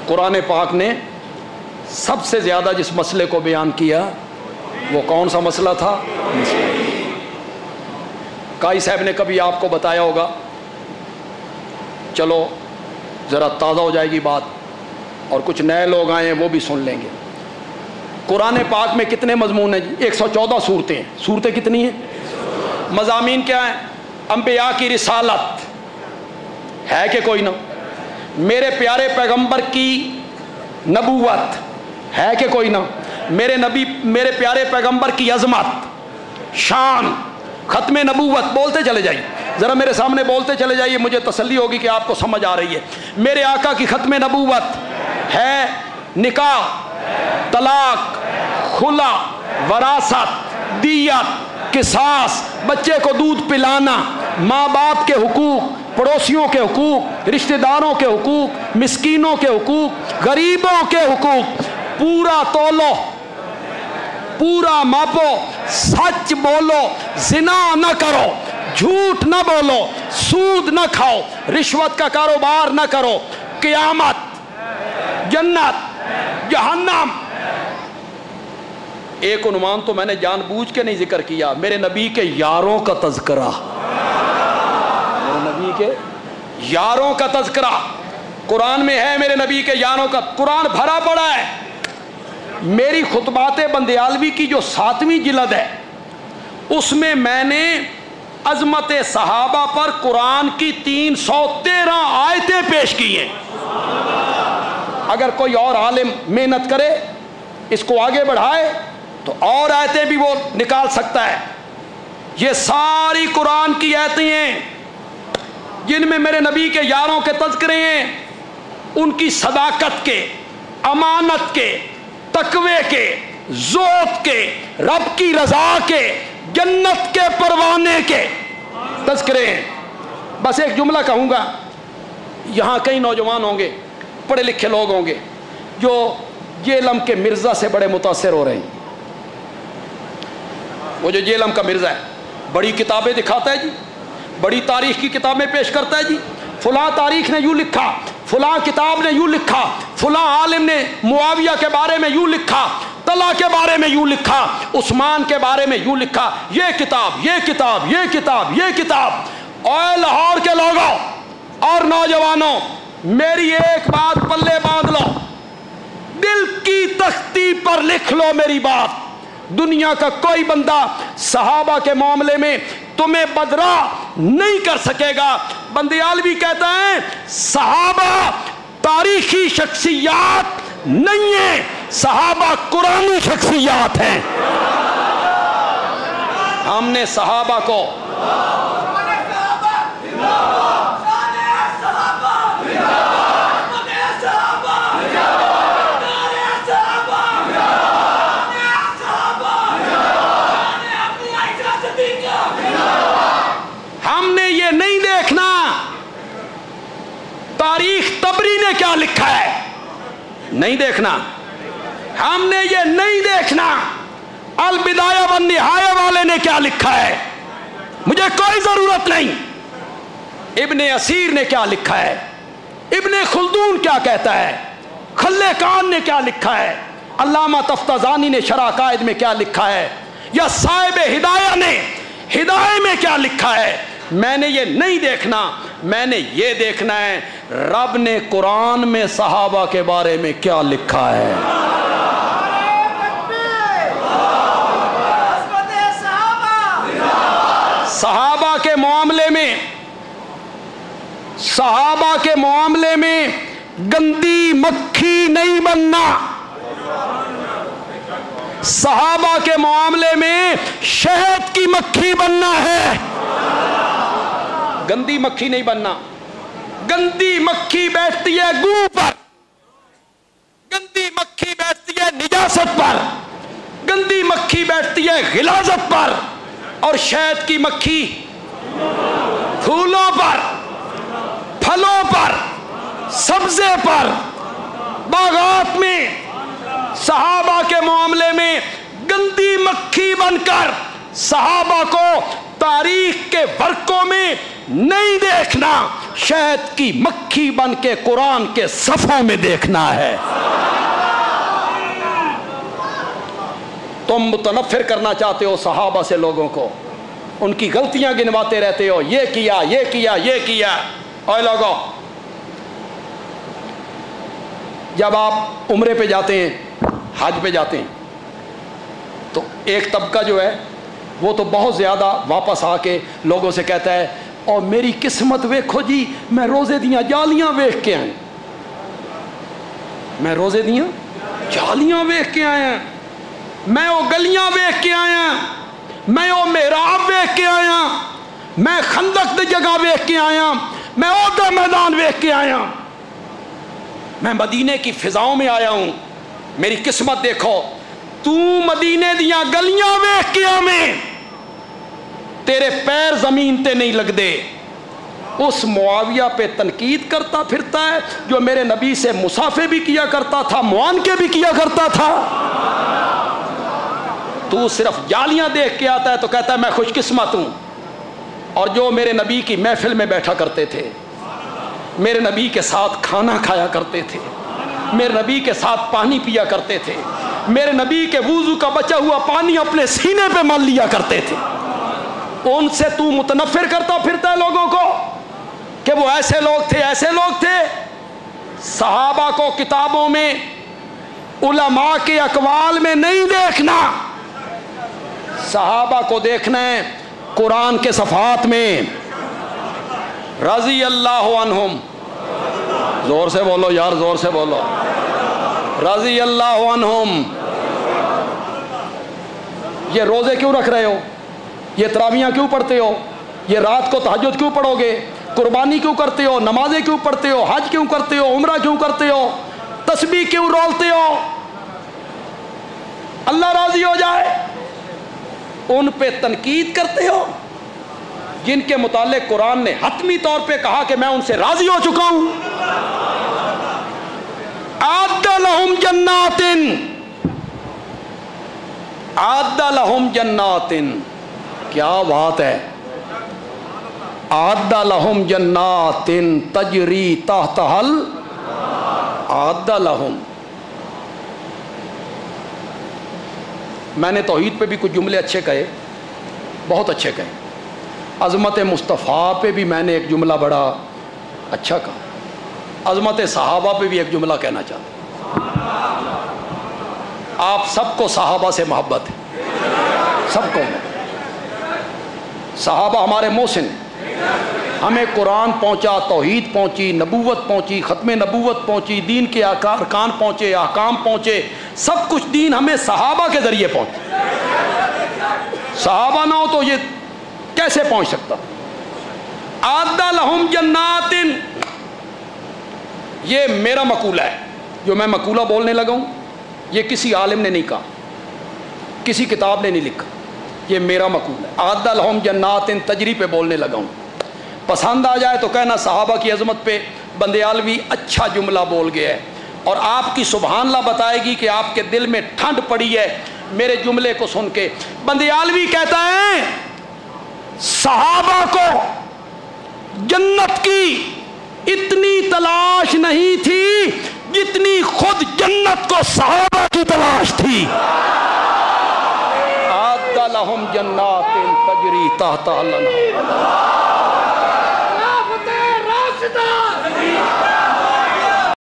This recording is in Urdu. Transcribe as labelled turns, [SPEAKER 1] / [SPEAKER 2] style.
[SPEAKER 1] قرآن پاک نے سب سے زیادہ جس مسئلے کو بیان کیا وہ کون سا مسئلہ تھا؟ قائی صاحب نے کبھی آپ کو بتایا ہوگا، چلو ذرا تازہ ہو جائے گی بات، اور کچھ نئے لوگ آئے ہیں وہ بھی سن لیں گے۔ قرآن پاک میں کتنے مضمون ہیں جی؟ 114 صورتیں ہیں۔ صورتیں کتنی ہیں؟ مضامین کیا ہیں؟ انبیاء کی رسالت ہے کہ کوئی نہ، میرے پیارے پیغمبر کی نبوت ہے کہ کوئی نہ، میرے پیارے پیغمبر کی عظمت، شان، ختم نبوت، بولتے چلے جائیے، ذرا میرے سامنے بولتے چلے جائیے، مجھے تسلی ہوگی کہ آپ کو سمجھ آ رہی ہے۔ میرے آقا کی ختم نبوت ہے، نکاح، طلاق، خلا، وراثت، دیت، قصاص، بچے کو دودھ پلانا، ماں باپ کے حقوق، پڑوسیوں کے حقوق، رشتہ داروں کے حقوق، مسکینوں کے حقوق، غریبوں کے حقوق، پورا تولو، پورا ماپو، سچ بولو، زنا نہ کرو، جھوٹ نہ بولو، سود نہ کھاؤ، رشوت کا کاروبار نہ کرو، قیامت، جنت، جہنم۔ ایک عنوان تو میں نے جان بوجھ کے نہیں ذکر کیا، میرے نبی کے یاروں کا تذکرہ، میرے نبی کے یاروں کا تذکرہ قرآن میں ہے، میرے نبی کے یاروں کا۔ قرآن بھرا پڑا ہے۔ میری خطبات بندیالوی کی جو 7ویں جلد ہے اس میں نے عظمت صحابہ پر قرآن کی 313 آیتیں پیش کی ہیں۔ اگر کوئی اور عالم محنت کرے، اس کو آگے بڑھائے تو اور آیتیں بھی وہ نکال سکتا ہے۔ یہ ساری قرآن کی آیتیں ہیں جن میں میرے نبی کے یاروں کے تذکرے ہیں، ان کی صداقت کے، امانت کے، تقوی کے، ذوق کے، رب کی رضا کے، جنت کے پروانے کے تذکرے ہیں۔ بس ایک جملہ کہوں گا، یہاں کئی نوجوان ہوں گے، پڑھے لکھے لوگ ہوں گے جو جیلم کے مرزا سے بڑے متاثر ہو رہے ہیں۔ وہ جو جیلم کا مرزا ہے، بڑی کتابیں دکھاتا ہے جی، بڑی تاریخ کی کتابیں پیش کرتا ہے جی، فلاں تاریخ نے یوں لکھا، فلاں کتاب نے یوں لکھا، فلاں عالم نے معاویہ کے بارے میں یوں لکھا، طلحہ کے بارے میں یوں لکھا، عثمان کے بارے میں یوں لکھا، یہ کتاب، یہ کتاب، یہ کتاب، یہ کتاب۔ اور لاہور کے لوگوں اور نوجوانوں، میری ایک بات پلے باندھ لو، دل کی تختی پر لکھ لو میری بات، دنیا کا کوئی بندہ صحابہ کے معاملے میں تمہیں بدرا نہیں کر سکے گا۔ بندیالوی کہتا ہے صحابہ تاریخی شخصیات نہیں ہیں، صحابہ قرآنی شخصیات ہیں۔ ہم نے صحابہ کو تاریخ طبری نے کیا لکھا ہے نہیں دیکھنا، ہم نے یہ نہیں دیکھنا البدایہ والنہایہ والے نے کیا لکھا ہے، مجھے کوئی ضرورت نہیں۔ ابن اسیر نے کیا لکھا ہے، ابن خلدون کیا کہتا ہے، خلے کان نے کیا لکھا ہے، علامہ تفتازانی نے شرح عقائد میں کیا لکھا ہے، یا صاحب ہدایہ نے ہدایہ میں کیا لکھا ہے، میں نے یہ نہیں دیکھنا، میں نے یہ دیکھنا ہے رب نے قرآن میں صحابہ کے بارے میں کیا لکھا ہے۔ صحابہ کے معاملے میں گندی مکھی نہیں بننا، صحابہ کے معاملے میں شہد کی مکھی بننا ہے، گندی مکھی نہیں بننا۔ گندی مکھی بیٹھتی ہے گو پر، گندی مکھی بیٹھتی ہے نجاست پر، گندی مکھی بیٹھتی ہے غلاظت پر، اور شہد کی مکھی پھولوں پر، پھلوں پر، سبزے پر، باغات میں۔ صحابہ کے معاملے میں گندی مکھی بن کر صحابہ کو تاریخ کے ورقوں میں نہیں دیکھنا، شہد کی مکھی بن کے قرآن کے صفوں میں دیکھنا ہے۔ تم متنفر کرنا چاہتے ہو صحابہ سے لوگوں کو، ان کی غلطیاں گنواتے رہتے ہو، یہ کیا یہ کیا یہ کیا۔ اے لوگوں، جب آپ عمرے پہ جاتے ہیں، حج پہ جاتے ہیں، تو ایک طبقہ جو ہے وہ تو بہت زیادہ واپس آ کے لوگوں سے کہتا ہے اور میری قسمت ویکھو جی، میں روزے دیاں جالیاں ویکھ کے آئے، میں روزے دیاں جالیاں ویکھ کے آیا، میں وہ گلیاں ویکھ کے آیا، میں وہ محراب ویکھ کے آیا، میں خندق دی جگہ ویکھ کے آیا، میں عہدہ میدان ویکھ کے آیا، میں مدینے کی فضاؤں میں آیا ہوں، میری قسمت دیکھو۔ تو مدینے دیاں گلیاں ویکھ کے آویں، تیرے پیر زمین تے نہیں لگ دے۔ اس معاویہ پہ تنقید کرتا پھرتا ہے جو میرے نبی سے مسافے بھی کیا کرتا تھا، معانقے بھی کیا کرتا تھا۔ تو صرف جالیاں دیکھ کے آتا ہے تو کہتا ہے میں خوش قسمت ہوں۔ اور جو میرے نبی کی محفل میں بیٹھا کرتے تھے، میرے نبی کے ساتھ کھانا کھایا کرتے تھے، میرے نبی کے ساتھ پانی پیا کرتے تھے، میرے نبی کے وضو کا بچا ہوا پانی اپنے سینے پہ مل لیا کرتے تھے، ان سے تو متنفر کرتا پھرتا ہے لوگوں کو کہ وہ ایسے لوگ تھے ایسے لوگ تھے۔ صحابہ کو کتابوں میں، علماء کے اقوال میں نہیں دیکھنا، صحابہ کو دیکھنا ہے قرآن کے صفحات میں۔ رضی اللہ عنہم، زور سے بولو یار، زور سے بولو، رضی اللہ عنہم۔ یہ روزے کیوں رکھ رہے ہو؟ یہ تراویحاں کیوں پڑھتے ہو؟ یہ رات کو تہجد کیوں پڑھو گے؟ قربانی کیوں کرتے ہو؟ نمازیں کیوں پڑھتے ہو؟ حج کیوں کرتے ہو؟ عمرہ کیوں کرتے ہو؟ تسبیح کیوں رولتے ہو؟ اللہ راضی ہو جائے ان پہ تنقید کرتے ہو جن کے متعلق قرآن نے حتمی طور پہ کہا کہ میں ان سے راضی ہو چکا ہوں۔ اعد لہم جنات، اعد لہم جنات، کیا بات ہے، اعد لہم جنات تجری تحتہا اعد لہم۔ میں نے توحید پہ بھی کچھ جملے اچھے کہے، بہت اچھے کہے، عظمت مصطفیٰ پہ بھی میں نے ایک جملہ بڑا اچھا کہا، عظمت صحابہ پہ بھی ایک جملہ کہنا چاہتا ہوں۔ آپ سب کو صحابہ سے محبت ہے، سب کو، صحابہ ہمارے محسن، ہمیں قرآن پہنچا، توحید پہنچی، نبوت پہنچی، ختم نبوت پہنچی، دین کے ارکان پہنچے، احکام پہنچے، سب کچھ دین ہمیں صحابہ کے ذریعے پہنچا۔ صحابہ نہ ہو تو یہ کیسے پہنچ سکتا؟ اعد لہم جنات، یہ میرا مقولہ ہے، جو میں مقولہ بولنے لگا ہوں یہ کسی عالم نے نہیں کہا، کسی کتاب نے نہیں لکھا، یہ میرا مقولہ ہے۔ اعد لہم جنات تجری پہ بولنے لگا ہوں، پسند آ جائے تو کہنا صحابہ کی عظمت پہ بندیالوی اچھا جملہ بول گیا ہے، اور آپ کی سبحان اللہ بتائے گی کہ آپ کے دل میں ٹھنڈ پڑی ہے میرے جملے کو سن کے۔ بندیالوی کہتا ہے صحابہ کو جنت کی اتنی تلاش نہیں تھی جتنی خود جنت کو صحابہ کی تلاش تھی۔ اعد لہم جنات تجری تحتہا الانہار۔